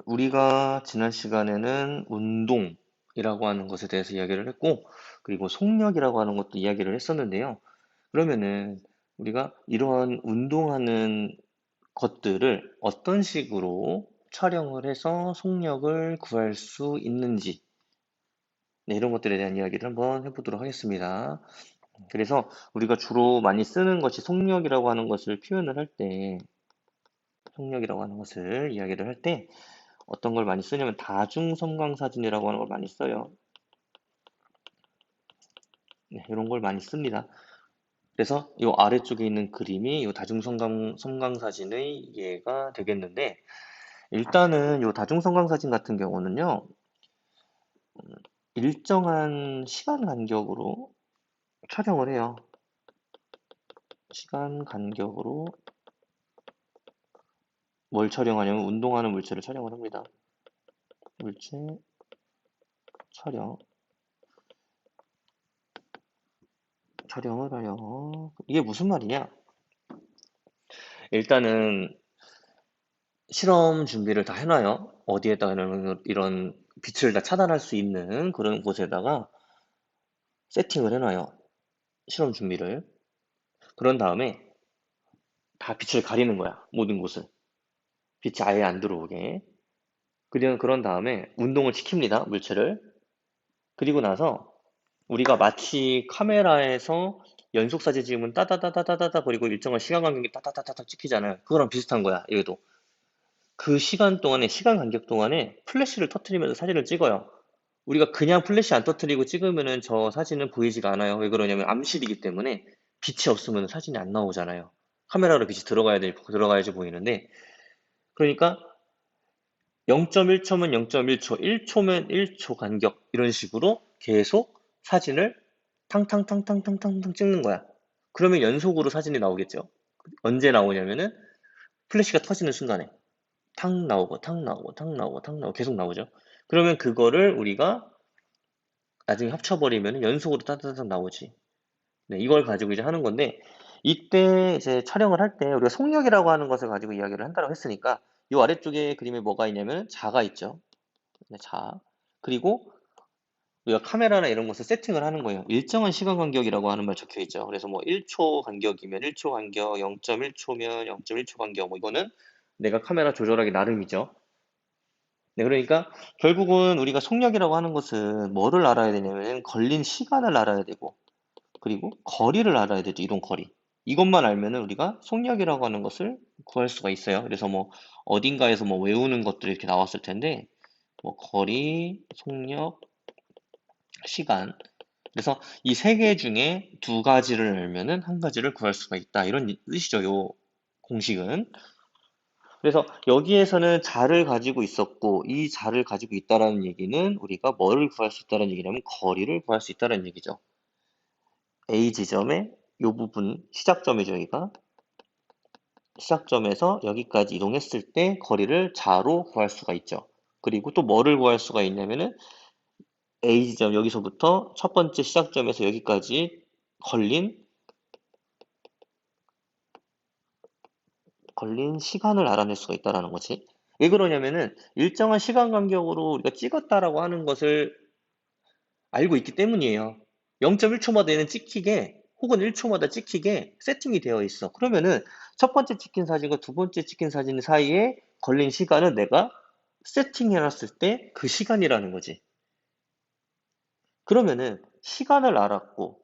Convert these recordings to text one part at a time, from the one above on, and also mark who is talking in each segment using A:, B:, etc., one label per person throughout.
A: 우리가 지난 시간에는 운동이라고 하는 것에 대해서 이야기를 했고, 그리고 속력이라고 하는 것도 이야기를 했었는데요. 그러면은 우리가 이러한 운동하는 것들을 어떤 식으로 촬영을 해서 속력을 구할 수 있는지, 네, 이런 것들에 대한 이야기를 한번 해보도록 하겠습니다. 그래서 우리가 주로 많이 쓰는 것이 속력이라고 하는 것을 표현을 할 때, 속력이라고 하는 것을 이야기를 할 때, 어떤 걸 많이 쓰냐면 다중성광사진이라고 하는 걸 많이 써요. 네, 이런 걸 많이 씁니다. 그래서 이 아래쪽에 있는 그림이 이 다중성광사진의 예가 되겠는데, 일단은 이 다중성광사진 같은 경우는요, 일정한 시간 간격으로 촬영을 해요. 시간 간격으로 뭘 촬영하냐면 운동하는 물체를 촬영을 합니다. 물체 촬영을 하여. 이게 무슨 말이냐? 일단은 실험 준비를 다 해놔요. 어디에다가 이런 빛을 다 차단할 수 있는 그런 곳에다가 세팅을 해놔요. 실험 준비를. 그런 다음에 다 빛을 가리는 거야. 모든 곳을. 빛이 아예 안 들어오게. 그런 다음에 운동을 시킵니다. 물체를. 그리고 나서 우리가 마치 카메라에서 연속 사진 찍으면 따다다다다다다 그리고 일정한 시간 간격이 따다다다다 찍히잖아요. 그거랑 비슷한 거야. 얘도. 그 시간 동안에, 시간 간격 동안에 플래시를 터트리면서 사진을 찍어요. 우리가 그냥 플래시 안 터트리고 찍으면은 저 사진은 보이지가 않아요. 왜 그러냐면 암실이기 때문에 빛이 없으면 사진이 안 나오잖아요. 카메라로 빛이 들어가야지 보이는데. 그러니까 0.1초면 0.1초, 1초면 1초 간격, 이런 식으로 계속 사진을 탕탕탕탕탕탕탕 찍는 거야. 그러면 연속으로 사진이 나오겠죠. 언제 나오냐면은 플래시가 터지는 순간에. 탕 나오고 탕 나오고 탕 나오고 탕 나오고 계속 나오죠. 그러면 그거를 우리가 나중에 합쳐버리면 연속으로 따다닥 나오지. 네, 이걸 가지고 이제 하는 건데, 이때 이제 촬영을 할 때 우리가 속력이라고 하는 것을 가지고 이야기를 한다고 했으니까 이 아래쪽에 그림에 뭐가 있냐면 자가 있죠. 네, 자. 그리고 우리가 카메라나 이런 것을 세팅을 하는 거예요. 일정한 시간 간격이라고 하는 말 적혀 있죠. 그래서 뭐 1초 간격이면 1초 간격, 0.1초면 0.1초 간격, 뭐 이거는 내가 카메라 조절하기 나름이죠. 네, 그러니까 결국은 우리가 속력이라고 하는 것은 뭐를 알아야 되냐면 걸린 시간을 알아야 되고 그리고 거리를 알아야 되죠. 이동 거리. 이것만 알면은 우리가 속력이라고 하는 것을 구할 수가 있어요. 그래서 뭐 어딘가에서 뭐 외우는 것들이 이렇게 나왔을 텐데 뭐 거리, 속력, 시간. 그래서 이 세 개 중에 두 가지를 알면은 한 가지를 구할 수가 있다. 이런 뜻이죠. 요 공식은. 그래서 여기에서는 자를 가지고 있었고 이 자를 가지고 있다라는 얘기는 우리가 뭐를 구할 수 있다는 얘기냐면 거리를 구할 수 있다는 얘기죠. A 지점에 이 부분 시작점이죠. 여기가 시작점에서 여기까지 이동했을 때 거리를 자로 구할 수가 있죠. 그리고 또 뭐를 구할 수가 있냐면은 A 지점 여기서부터 첫 번째 시작점에서 여기까지 걸린 시간을 알아낼 수가 있다라는 거지. 왜 그러냐면은 일정한 시간 간격으로 우리가 찍었다라고 하는 것을 알고 있기 때문이에요. 0.1초마다 얘는 찍히게 혹은 1초마다 찍히게 세팅이 되어 있어. 그러면은 첫 번째 찍힌 사진과 두 번째 찍힌 사진 사이에 걸린 시간은 내가 세팅해놨을 때 그 시간이라는 거지. 그러면은 시간을 알았고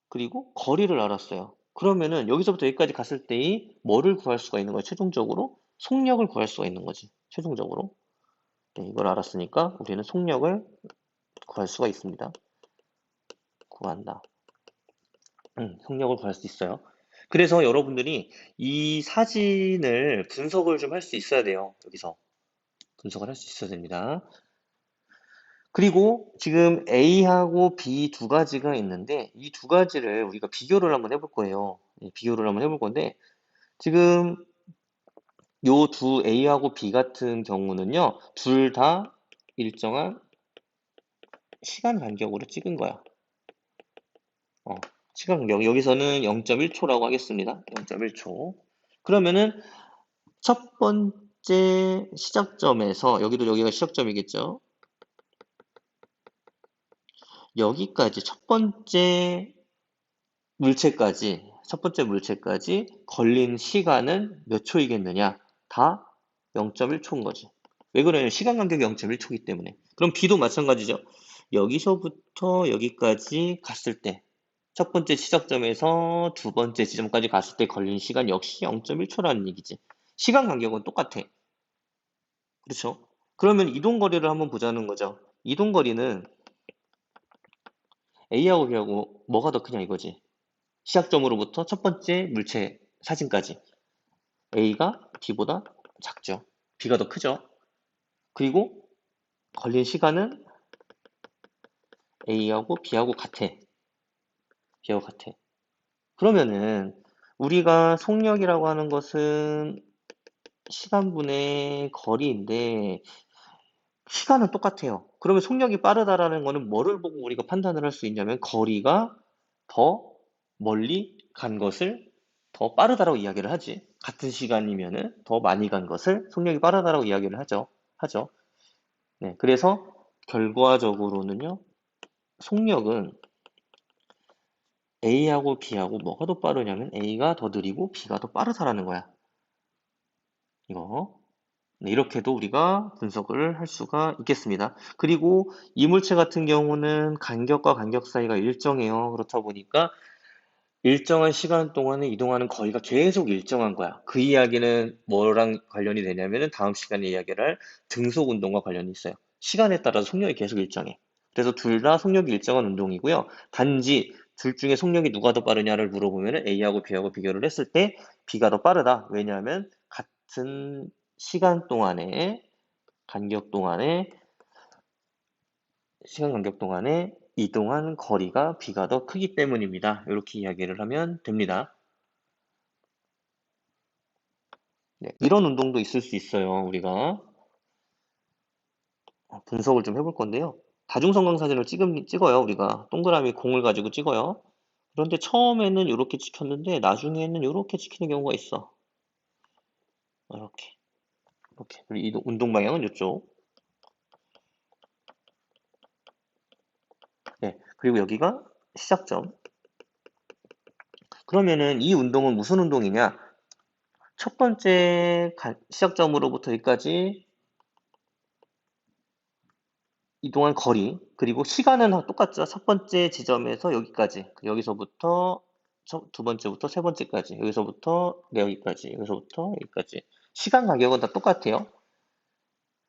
A: 그리고 거리를 알았어요. 그러면은 여기서부터 여기까지 갔을 때의 뭐를 구할 수가 있는 거예요? 최종적으로 속력을 구할 수가 있는 거지. 최종적으로. 네, 이걸 알았으니까 우리는 속력을 구할 수가 있습니다. 구한다. 속력을 구할 수 있어요. 그래서 여러분들이 이 사진을 분석을 좀 할 수 있어야 돼요. 여기서 분석을 할 수 있어야 됩니다. 그리고 지금 A하고 B 두 가지가 있는데 이 두 가지를 우리가 비교를 한번 해볼 거예요. 비교를 한번 해볼 건데 지금 요 두 A하고 B 같은 경우는요, 둘 다 일정한 시간 간격으로 찍은 거야. 시간 간격. 여기서는 0.1초라고 하겠습니다. 0.1초. 그러면은 첫 번, 번째 시작점에서, 여기가 시작점이겠죠? 여기까지 첫 번째 물체까지 걸린 시간은 몇 초이겠느냐? 다 0.1초인 거지. 왜 그러냐면 시간 간격이 0.1초이기 때문에. 그럼 B도 마찬가지죠. 여기서부터 여기까지 갔을 때, 첫 번째 시작점에서 두 번째 지점까지 갔을 때 걸린 시간 역시 0.1초라는 얘기지. 시간 간격은 똑같아. 그렇죠? 그러면 이동 거리를 한번 보자는 거죠. 이동 거리는 A하고 B하고 뭐가 더 크냐 이거지. 시작점으로부터 첫 번째 물체 사진까지. A가 B보다 작죠. B가 더 크죠. 그리고 걸린 시간은 A하고 B하고 같아. B하고 같아. 그러면은 우리가 속력이라고 하는 것은 시간분의 거리인데 시간은 똑같아요. 그러면 속력이 빠르다라는 거는 뭐를 보고 우리가 판단을 할 수 있냐면 거리가 더 멀리 간 것을 더 빠르다라고 이야기를 하지. 같은 시간이면은 더 많이 간 것을 속력이 빠르다라고 이야기를 하죠. 네, 그래서 결과적으로는요, 속력은 A하고 B하고 뭐가 더 빠르냐면 A가 더 느리고 B가 더 빠르다라는 거야. 이거. 네, 이렇게도 우리가 분석을 할 수가 있겠습니다. 그리고 이물체 같은 경우는 간격과 간격 사이가 일정해요. 그렇다 보니까 일정한 시간 동안에 이동하는 거리가 계속 일정한 거야. 그 이야기는 뭐랑 관련이 되냐면은 다음 시간에 이야기를 할 등속 운동과 관련이 있어요. 시간에 따라서 속력이 계속 일정해. 그래서 둘 다 속력이 일정한 운동이고요. 단지 둘 중에 속력이 누가 더 빠르냐를 물어보면은 A하고 B하고 비교를 했을 때 B가 더 빠르다. 왜냐하면 같은 시간 동안에 간격 동안에 시간 간격 동안에 이동한 거리가 B가 더 크기 때문입니다. 이렇게 이야기를 하면 됩니다. 네, 이런 운동도 있을 수 있어요. 우리가 분석을 좀 해볼 건데요. 다중성광 사진을 찍어요. 우리가 동그라미 공을 가지고 찍어요. 그런데 처음에는 이렇게 찍혔는데 나중에는 이렇게 찍히는 경우가 있어. 이렇게, 이렇게. 그리고 이 운동 방향은 이쪽. 네, 그리고 여기가 시작점. 그러면은 이 운동은 무슨 운동이냐? 첫 번째 시작점으로부터 여기까지 이동한 거리, 그리고 시간은 똑같죠. 첫 번째 지점에서 여기까지, 여기서부터 두 번째부터 세 번째까지, 여기서부터 여기까지, 여기서부터 여기까지. 시간 간격은 다 똑같아요.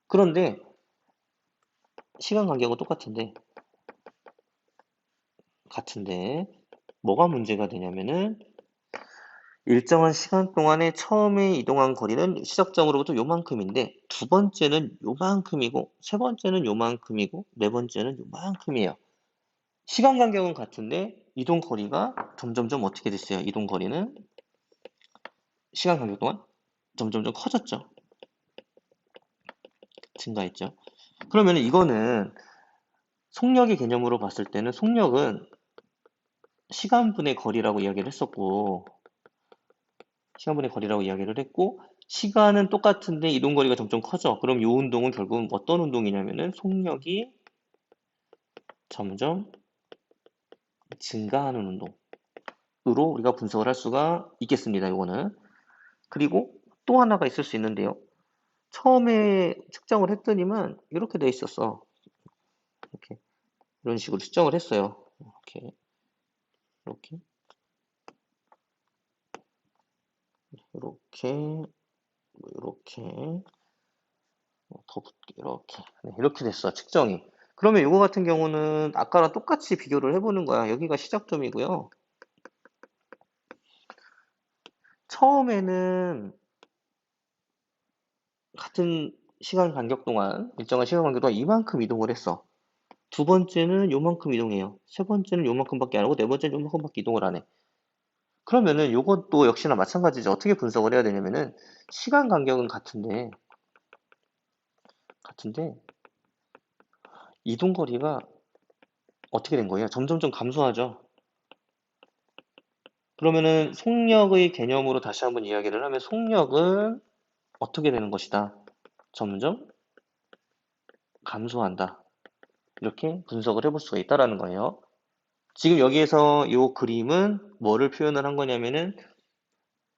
A: 그런데 시간 간격은 같은데 뭐가 문제가 되냐면은 일정한 시간 동안에 처음에 이동한 거리는 시작점으로부터 요만큼인데 두 번째는 요만큼이고 세 번째는 요만큼이고 네 번째는 요만큼이에요. 시간 간격은 같은데 이동 거리가 점점점 어떻게 됐어요? 이동 거리는 시간 간격 동안 점점점 커졌죠. 증가했죠. 그러면 이거는 속력의 개념으로 봤을 때는 속력은 시간분의 거리라고 이야기를 했었고 시간분의 거리라고 이야기를 했고 시간은 똑같은데 이동 거리가 점점 커져. 그럼 이 운동은 결국은 어떤 운동이냐면은 속력이 점점 증가하는 운동으로 우리가 분석을 할 수가 있겠습니다. 이거는. 그리고 또 하나가 있을 수 있는데요. 처음에 측정을 했더니만 이렇게 돼 있었어. 이렇게 이런 식으로 측정을 했어요. 이렇게 이렇게 이렇게 이렇게 더 붙게 이렇게 네, 이렇게 됐어 측정이. 그러면 이거 같은 경우는 아까랑 똑같이 비교를 해보는 거야. 여기가 시작점이고요. 처음에는 같은 시간 간격 동안 일정한 시간 간격 동안 이만큼 이동을 했어. 두 번째는 요만큼 이동해요. 세 번째는 요만큼밖에 안 하고 네 번째는 요만큼밖에 이동을 안 해. 그러면은 요것도 역시나 마찬가지죠. 어떻게 분석을 해야 되냐면은 시간 간격은 같은데 이동 거리가 어떻게 된 거예요? 점점점 감소하죠. 그러면은 속력의 개념으로 다시 한번 이야기를 하면 속력은 어떻게 되는 것이다. 점점 감소한다. 이렇게 분석을 해볼 수가 있다라는 거예요. 지금 여기에서 이 그림은 뭐를 표현을 한 거냐면은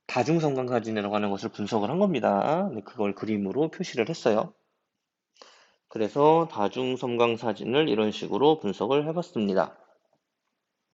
A: 다중성강 사진이라고 하는 것을 분석을 한 겁니다. 네, 그걸 그림으로 표시를 했어요. 그래서 다중성강 사진을 이런 식으로 분석을 해봤습니다.